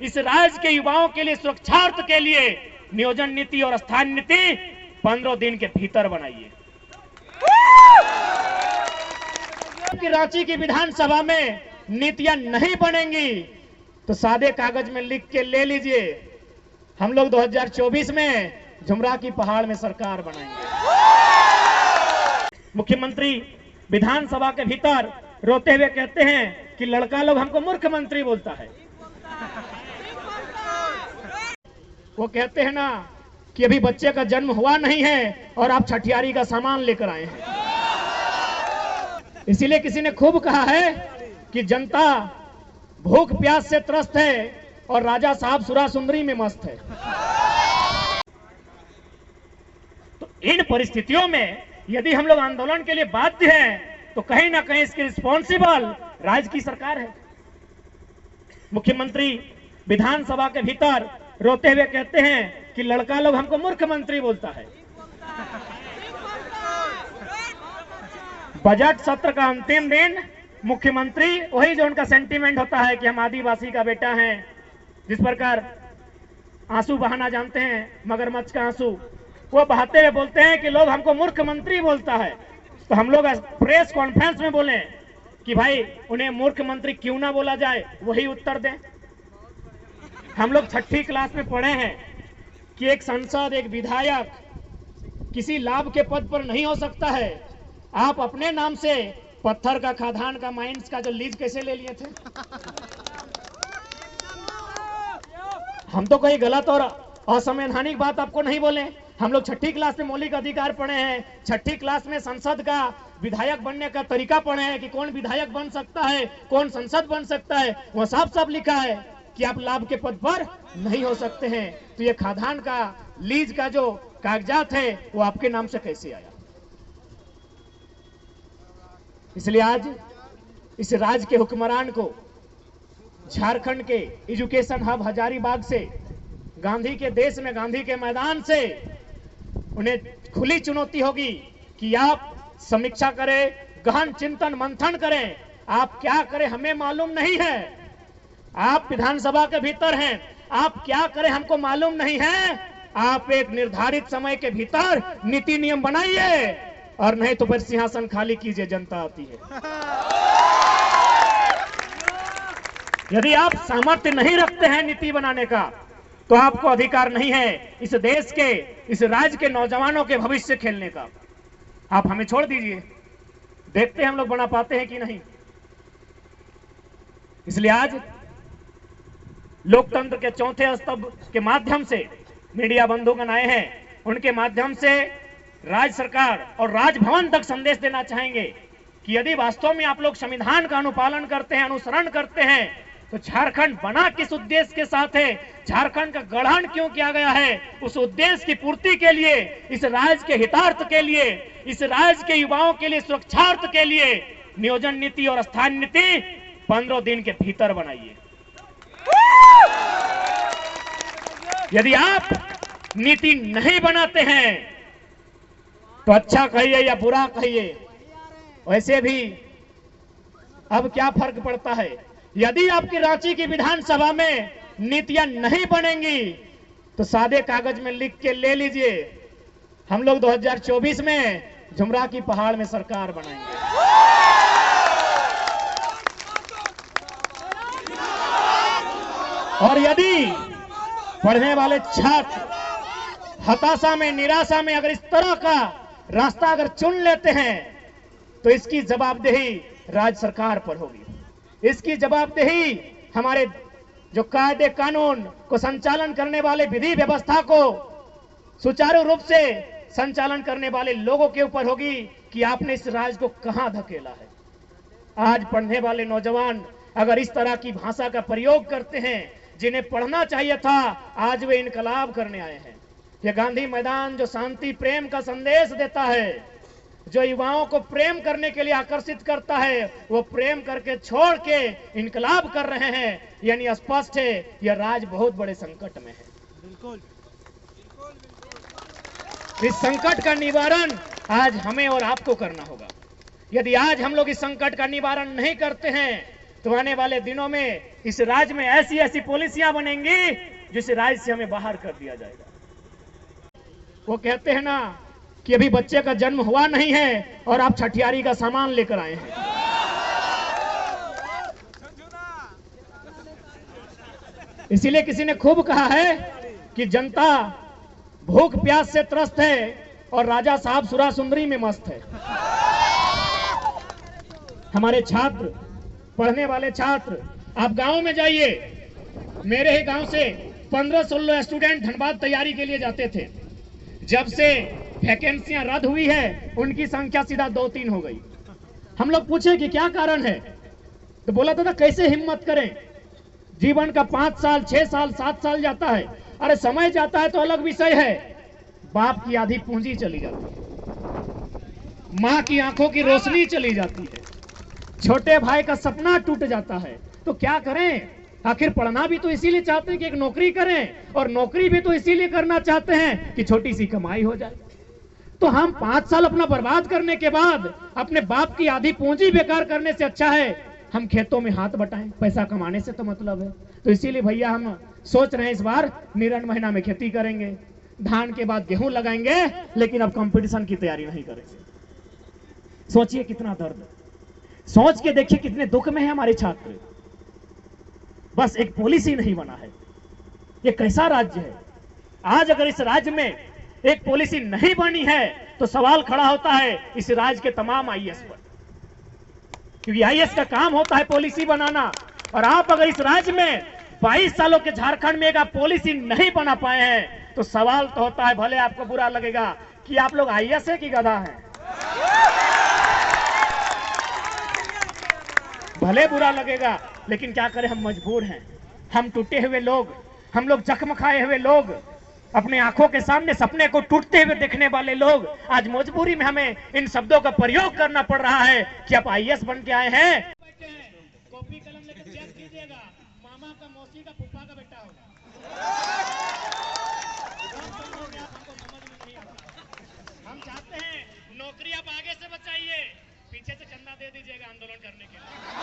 इस राज्य के युवाओं के लिए सुरक्षार्थ के लिए नियोजन नीति और स्थान नीति 15 दिन के भीतर बनाइए। रांची की विधानसभा में नीतियां नहीं बनेंगी तो सादे कागज में लिख के ले लीजिए, हम लोग 2024 में झुमरा की पहाड़ में सरकार बनाएंगे। मुख्यमंत्री विधानसभा के भीतर रोते हुए कहते हैं कि लड़का लोग हमको मूर्ख मंत्री बोलता है। वो कहते हैं ना कि अभी बच्चे का जन्म हुआ नहीं है और आप छठियारी का सामान लेकर आए हैं। इसीलिए किसी ने खूब कहा है कि जनता भूख प्यास से त्रस्त है और राजा साहब सुरा सुंदरी में मस्त है। तो इन परिस्थितियों में यदि हम लोग आंदोलन के लिए बाध्य हैं तो कहीं ना कहीं इसकी रिस्पॉन्सिबल राज्य की सरकार है। मुख्यमंत्री विधानसभा के भीतर रोते हुए कहते हैं कि लड़का लोग हमको मूर्ख मंत्री बोलता है। बजट सत्र का अंतिम दिन मुख्यमंत्री वही जो उनका सेंटीमेंट होता है कि हम आदिवासी का बेटा हैं, जिस प्रकार आंसू बहाना जानते हैं मगरमच्छ का आंसू, वो बहाते हुए बोलते हैं कि लोग हमको मूर्ख मंत्री बोलता है। तो हम लोग प्रेस कॉन्फ्रेंस में बोले कि भाई उन्हें मूर्ख मंत्री क्यों ना बोला जाए, वही उत्तर दें। हम लोग 6ठी क्लास में पढ़े हैं कि एक सांसद एक विधायक किसी लाभ के पद पर नहीं हो सकता है। आप अपने नाम से पत्थर का खादान का माइंस का जो लीज कैसे ले लिए थे? हम तो कोई गलत और असंवैधानिक बात आपको नहीं बोले। हम लोग 6ठी क्लास में मौलिक अधिकार पढ़े हैं, 6ठी क्लास में संसद का विधायक बनने का तरीका पढ़े हैं कि कौन विधायक बन सकता है, कौन संसद बन सकता है। वह साफ साफ लिखा है कि आप लाभ के पद पर नहीं हो सकते हैं। तो ये खादान का लीज का जो कागजात है वो आपके नाम से कैसे आया? इसलिए आज इस राज्य के हुक्मरान को झारखंड के एजुकेशन हब हजारीबाग से, गांधी के देश में, गांधी के मैदान से उन्हें खुली चुनौती होगी कि आप समीक्षा करें, गहन चिंतन मंथन करें। आप क्या करें हमें मालूम नहीं है, आप विधानसभा के भीतर हैं, आप क्या करें हमको मालूम नहीं है। आप एक निर्धारित समय के भीतर नीति नियम बनाइए और नहीं तो फिर सिंहासन खाली कीजिए, जनता आती है। यदि आप सामर्थ्य नहीं रखते हैं नीति बनाने का तो आपको अधिकार नहीं है इस देश के, इस राज्य के नौजवानों के भविष्य खेलने का। आप हमें छोड़ दीजिए, देखते हैं हम लोग बना पाते हैं कि नहीं। इसलिए आज लोकतंत्र के चौथे स्तंभ के माध्यम से मीडिया बंधुगण आए हैं, उनके माध्यम से राज्य सरकार और राजभवन तक संदेश देना चाहेंगे कि यदि वास्तव में आप लोग संविधान का अनुपालन करते हैं, अनुसरण करते हैं, तो झारखंड बना किस उद्देश्य के साथ है, झारखंड का गठन क्यों किया गया है, उस उद्देश्य की पूर्ति के लिए, इस राज्य के हितार्थ के लिए, इस राज्य के युवाओं के लिए सुरक्षार्थ के लिए नियोजन नीति और स्थान नीति 15 दिन के भीतर बनाइए। यदि आप नीति नहीं बनाते हैं तो अच्छा कहिए या बुरा कहिए, वैसे भी अब क्या फर्क पड़ता है। यदि आपकी रांची की विधानसभा में नीतियां नहीं बनेंगी तो सादे कागज में लिख के ले लीजिए, हम लोग 2024 में झुमरा की पहाड़ में सरकार बनाएंगे। और यदि पढ़ने वाले छात्र हताशा में, निराशा में अगर इस तरह का रास्ता अगर चुन लेते हैं तो इसकी जवाबदेही राज्य सरकार पर होगी। इसकी जवाबदेही हमारे जो कायदे कानून को संचालन करने वाले, विधि व्यवस्था को सुचारू रूप से संचालन करने वाले लोगों के ऊपर होगी कि आपने इस राज्य को कहां धकेला है। आज पढ़ने वाले नौजवान अगर इस तरह की भाषा का प्रयोग करते हैं, जिन्हें पढ़ना चाहिए था, आज वे इनकलाब करने आए हैं। यह गांधी मैदान जो शांति प्रेम का संदेश देता है, जो युवाओं को प्रेम करने के लिए आकर्षित करता है, वो प्रेम करके छोड़ के इनकलाब कर रहे हैं। यानी स्पष्ट है यह राज्य बहुत बड़े संकट में है। बिल्कुल। इस संकट का निवारण आज हमें और आपको करना होगा। यदि आज हम लोग इस संकट का निवारण नहीं करते हैं तो आने वाले दिनों में इस राज्य में ऐसी ऐसी पॉलिसियां बनेंगी जिस राज्य से हमें बाहर कर दिया जाएगा। वो कहते हैं ना कि अभी बच्चे का जन्म हुआ नहीं है और आप छठियारी का सामान लेकर आए हैं। इसीलिए किसी ने खूब कहा है कि जनता भूख प्यास से त्रस्त है और राजा साहब सुरा सुंदरी में मस्त है। हमारे छात्र, पढ़ने वाले छात्र, आप गांव में जाइए। मेरे ही गांव से 15-16 स्टूडेंट धनबाद तैयारी के लिए जाते थे। जब से वैकेंसियां रद्द हुई है उनकी संख्या सीधा 2-3 हो गई। हम लोग पूछे कि क्या कारण है, तो बोला था कैसे हिम्मत करें, जीवन का 5 साल 6 साल 7 साल जाता है। अरे समय जाता है तो अलग विषय है, बाप की आधी पूंजी चली जाती है, मां की आंखों की रोशनी चली जाती है, छोटे भाई का सपना टूट जाता है। तो क्या करें? आखिर पढ़ना भी तो इसीलिए चाहते हैं कि एक नौकरी करें, और नौकरी भी तो इसीलिए करना चाहते हैं कि छोटी सी कमाई हो जाए। तो हम 5 साल अपना बर्बाद करने के बाद अपने बाप की आधी पूंजी बेकार करने से अच्छा है हम खेतों में हाथ बटाएं। पैसा कमाने से तो मतलब है। तो इसीलिए भैया हम सोच रहे हैं इस बार निरन महीना में खेती करेंगे, धान के बाद गेहूं लगाएंगे, लेकिन अब कंपटीशन की तैयारी नहीं करेंगे। सोचिए कितना दर्द, सोच के देखिए कितने दुख में है हमारे छात्र। बस एक पॉलिसी नहीं बना है। ये कैसा राज्य है? आज अगर इस राज्य में एक पॉलिसी नहीं बनी है तो सवाल खड़ा होता है इस राज्य के तमाम आईएएस पर, क्योंकि आईएएस का काम होता है पॉलिसी बनाना। और आप अगर इस राज्य में 22 सालों के झारखंड में एक आप पॉलिसी नहीं बना पाए हैं तो सवाल तो होता है, भले आपको बुरा लगेगा कि आप लोग आईएएस है कि गधा है, भले बुरा लगेगा, लेकिन क्या करें, हम मजबूर हैं। हम टूटे हुए लोग, हम लोग जख्म खाए हुए लोग, अपने आंखों के सामने सपने को टूटते हुए देखने वाले लोग, आज मजबूरी में हमें इन शब्दों का प्रयोग करना पड़ रहा है कि आप आईएएस बन के आए हैं। कॉपी कलम लेकर चेक कीजिएगा, मामा का, मौसी का, फूफा का बेटा होगा। हमको समझ में नहीं आता। हम चाहते हैं नौकरी आप आगे से बचाइए, पीछे से चंदा दे दीजिएगा आंदोलन करने के लिए।